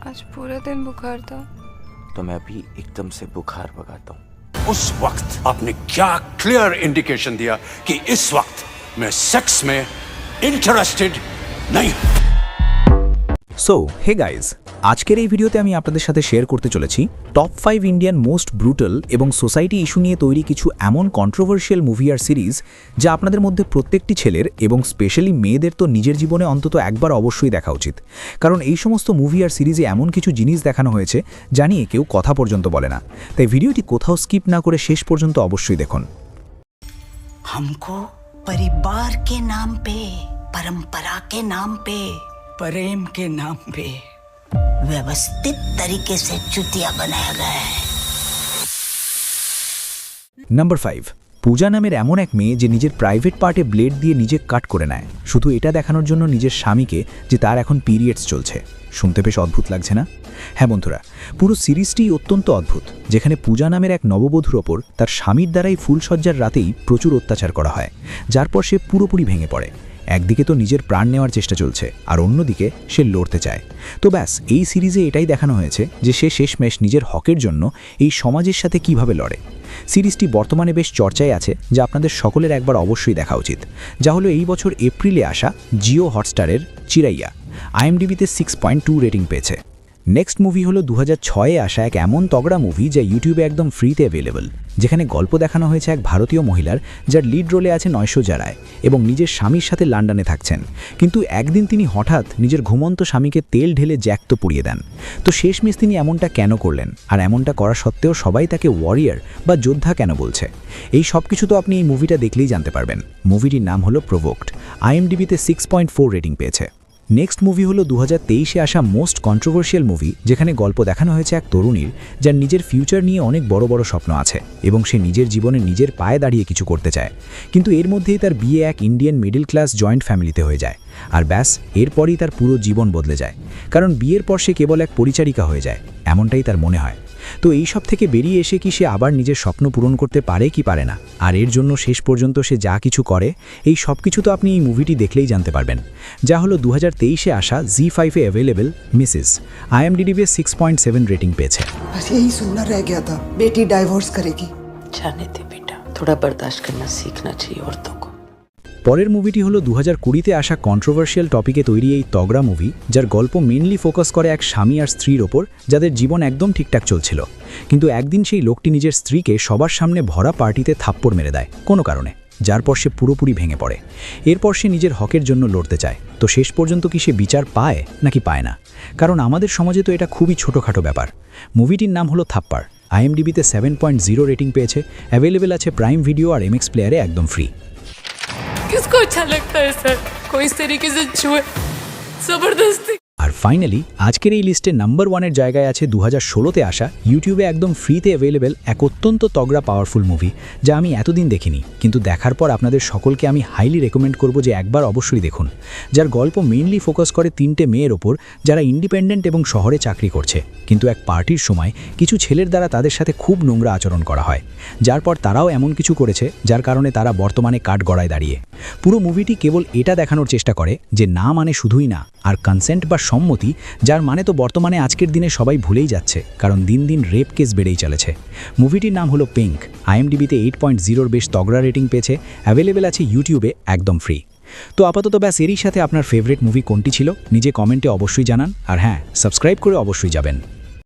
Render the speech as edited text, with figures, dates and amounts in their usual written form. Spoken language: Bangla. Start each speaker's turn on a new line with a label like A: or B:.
A: आज पूरा दिन बुखार था।
B: तो मैं भी एकदम से बुखार भगाता हूँ।
C: उस वक्त आपने क्या क्लियर इंडिकेशन दिया कि इस वक्त मैं सेक्स में इंटरेस्टेड नहीं हूं।
D: সো হে গাইজ, আজকের এই ভিডিওতে আমি আপনাদের সাথে শেয়ার করতে চলেছি টপ 5 ইন্ডিয়ান মোস্ট ব্রুটাল এবং সোসাইটি ইস্যু নিয়ে তৈরি কিছু এমন কন্ট্রোভার্সিয়াল মুভি আর সিরিজ যা আপনাদের মধ্যে প্রত্যেকটি ছেলের এবং স্পেশালি মেয়েদের তো নিজের জীবনে অন্তত একবার অবশ্যই দেখা উচিত। কারণ এই সমস্ত মুভি আর সিরিজে এমন কিছু জিনিস দেখানো হয়েছে যা নিয়ে কেউ কথা পর্যন্ত বলে না। তাই ভিডিওটি কোথাও স্কিপ না করে শেষ পর্যন্ত অবশ্যই দেখুন।
E: हमको परिवार के नाम पे, परंपरा के नाम पे, प्रेम के नाम पे व्यवस्थित तरीके से चुतिया बनाया गया है।
D: নাম্বার 5, পূজা নামের এমন এক মেয়ে যে নিজের প্রাইভেট পার্টে ব্লেড দিয়ে নিজে কাট করে নেয় শুধু এটা দেখানোর জন্য নিজের স্বামীকে যে তার এখন পিরিয়ডস চলছে। শুনতে বেশ অদ্ভুত লাগছে না? হ্যাঁ বন্ধুরা, পুরো সিরিজটিই অত্যন্ত অদ্ভুত, যেখানে পূজা নামের এক নববধূর ওপর তার স্বামীর দ্বারাই ফুলসজ্জার রাতেই প্রচুর অত্যাচার করা হয়, যার পর সে পুরোপুরি ভেঙে পড়ে। একদিকে তো নিজের প্রাণ নেওয়ার চেষ্টা চলছে আর অন্যদিকে সে লড়তে চায়। তো ব্যাস, এই সিরিজে এটাই দেখানো হয়েছে যে সে শেষমেশ নিজের হকের জন্য এই সমাজের সাথে কিভাবে লড়ে। সিরিজটি বর্তমানে বেশ চর্চায় আছে, যা আপনাদের সকলের একবার অবশ্যই দেখা উচিত, যা হলো এই বছর এপ্রিলে আসা জিও হটস্টারের চিরাইয়া। IMDb-তে 6.2 রেটিং পেয়েছে। নেক্সট মুভি হলো 2006-এ আসা এক এমন তগড়া মুভি যা ইউটিউবে একদম ফ্রিতে অ্যাভেলেবল, যেখানে গল্প দেখানো হয়েছে এক ভারতীয় মহিলার যার লিড রোলে আছে নয়শোজা রায় এবং নিজের স্বামীর সাথে লন্ডনে থাকছেন। কিন্তু একদিন তিনি হঠাৎ নিজের ঘুমন্ত স্বামীকে তেল ঢেলে জ্যাক্ত পুড়িয়ে দেন। তো শেষমেশ তিনি এমনটা কেন করলেন, আর এমনটা করা সত্ত্বেও সবাই তাকে ওয়ারিয়ার বা যোদ্ধা কেন বলছে? এই সব কিছু তো আপনি এই মুভিটা দেখলেই জানতে পারবেন। মুভিটির নাম হলো প্রোভোকড। IMDb-তে 6.4 রেটিং পেয়েছে। নেক্সট মুভি হলো 2023-এ আসা মোস্ট কন্ট্রোভার্সিয়াল মুভি, যেখানে গল্প দেখানো হয়েছে এক তরুণীর যার নিজের ফিউচার নিয়ে অনেক বড় বড় স্বপ্ন আছে এবং সে নিজের জীবনে নিজের পায়ে দাঁড়িয়ে কিছু করতে চায়। কিন্তু এর মধ্যেই তার বিয়ে এক ইন্ডিয়ান মিডল ক্লাস জয়েন্ট ফ্যামিলিতে হয়ে যায়, আর ব্যাস এরপরই তার পুরো জীবন বদলে যায়। কারণ বিয়ের পর সে কেবল এক পরিচারিকা হয়ে যায়, এমনটাই তার মনে হয়। তো এই সব থেকে বেরিয়ে এসে কি সে আবার নিজের স্বপ্ন পূরণ করতে পারে কি পারে না, আর এর জন্য শেষ পর্যন্ত সে যা কিছু করে, এই সব কিছু তো আপনি এই মুভিটি দেখলেই জানতে পারবেন, যা হলো 2023-এ আসা Z5-এ অ্যাভেলেবল মিসেস। IMDb-তে 6.7 রেটিং পেয়েছে।
F: बस यही सुनना रह गया था, बेटी डाइवोर्स करेगी।
G: जाने दे बेटा, थोड़ा बर्दाश्त करना सीखना चाहिए औरतों को।
D: পরের মুভিটি হলো 2020-তে আসা কন্ট্রোভার্সিয়াল টপিকে তৈরি এই তগড়া মুভি, যার গল্প মেনলি ফোকাস করে এক স্বামী আর স্ত্রীর ওপর যাদের জীবন একদম ঠিকঠাক চলছিল। কিন্তু একদিন সেই লোকটি নিজের স্ত্রীকে সবার সামনে ভরা পার্টিতে থাপ্পড় মেরে দেয় কোনো কারণে, যার পর সে পুরোপুরি ভেঙে পড়ে। এরপর সে নিজের হকের জন্য লড়তে চায়। তো শেষ পর্যন্ত কি সে বিচার পায় নাকি পায় না? কারণ আমাদের সমাজে তো এটা খুবই ছোটোখাটো ব্যাপার। মুভিটির নাম হলো থাপ্পড়। IMDb-তে 7.0 রেটিং পেয়েছে। অ্যাভেলেবেল আছে প্রাইম ভিডিও আর MX প্লেয়ারে একদম ফ্রি।
A: किसको अच्छा लगता है सर कोई इस तरीके से छुए जबरदस्ती?
D: আর ফাইনালি আজকের এই লিস্টে নাম্বার 1-এর জায়গায় আছে 2016-তে আসা ইউটিউবে একদম ফ্রিতে অ্যাভেলেবেল এক অত্যন্ত তগড়া পাওয়ারফুল মুভি, যা আমি এতদিন দেখিনি, কিন্তু দেখার পর আপনাদের সকলকে আমি হাইলি রেকমেন্ড করব যে একবার অবশ্যই দেখুন। যার গল্প মেইনলি ফোকাস করে 3টে মেয়ের ওপর যারা ইন্ডিপেন্ডেন্ট এবং শহরে চাকরি করছে, কিন্তু এক পার্টির সময় কিছু ছেলের দ্বারা তাদের সাথে খুব নোংরা আচরণ করা হয়, যার পর তারাও এমন কিছু করেছে যার কারণে তারা বর্তমানে কাঠগড়ায় দাঁড়িয়ে। পুরো মুভিটি কেবল এটা দেখানোর চেষ্টা করে যে না মানে শুধুই না, আর কনসেন্ট বা সম্মতি, যার মানে তো বর্তমানে আজকের দিনে সবাই ভুলেই যাচ্ছে, কারণ দিন দিন রেপ কেস বেড়েই চলেছে। মুভিটির নাম হলো পিঙ্ক। IMDb-তে 8.0-র বেশ তগড়া রেটিং পেয়েছে। অ্যাভেলেবেল আছে ইউটিউবে একদম ফ্রি। তো আপাতত ব্যাস এরই সাথে আপনার ফেভারিট মুভি কোনটি ছিল নিজে কমেন্টে অবশ্যই জানান, আর হ্যাঁ, সাবস্ক্রাইব করে অবশ্যই যাবেন।